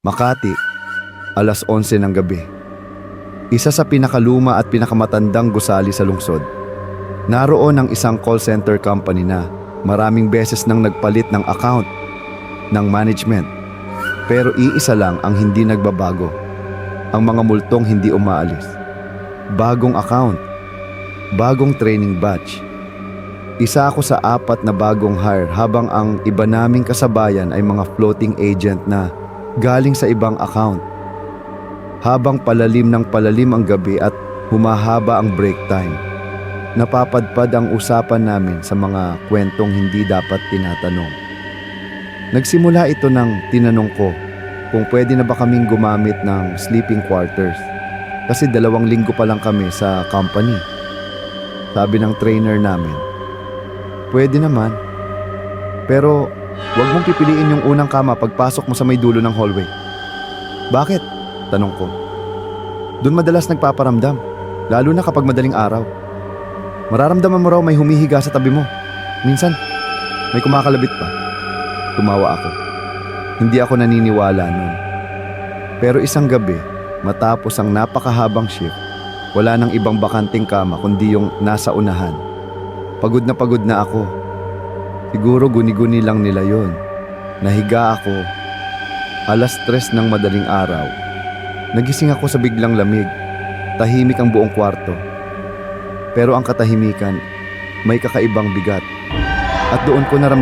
Makati, alas 11 ng gabi. Isa sa pinakaluma at pinakamatandang gusali sa lungsod. Naroon ang isang call center company na maraming beses nang nagpalit ng account ng management. Pero iisa lang ang hindi nagbabago. Ang mga multong hindi umaalis. Bagong account, bagong training batch. Isa ako sa 4 na bagong hire habang ang iba naming kasabayan ay mga floating agent na galing sa ibang account. Habang palalim ng palalim ang gabi at humahaba ang break time, napapadpad ang usapan namin sa mga kwentong hindi dapat tinatanong. Nagsimula ito nang tinanong ko kung pwede na ba kaming gumamit ng sleeping quarters kasi 2 linggo pa lang kami sa company. Sabi ng trainer namin, pwede naman, pero huwag mong pipiliin yung unang kama pagpasok mo sa may dulo ng hallway. Bakit? Tanong ko. Doon madalas nagpaparamdam, lalo na kapag madaling araw. Mararamdaman mo raw may humihiga sa tabi mo. Minsan, may kumakalabit pa. Tumawa ako. Hindi ako naniniwala nun. Pero isang gabi, matapos ang napakahabang shift, wala nang ibang bakanting kama kundi yung nasa unahan. Pagod na ako. Siguro guni-guni lang nila yon. Nahiga ako. Alas 3 ng madaling araw. Nagising ako sa biglang lamig. Tahimik ang buong kwarto. Pero ang katahimikan, may kakaibang bigat. At doon ko naramdaman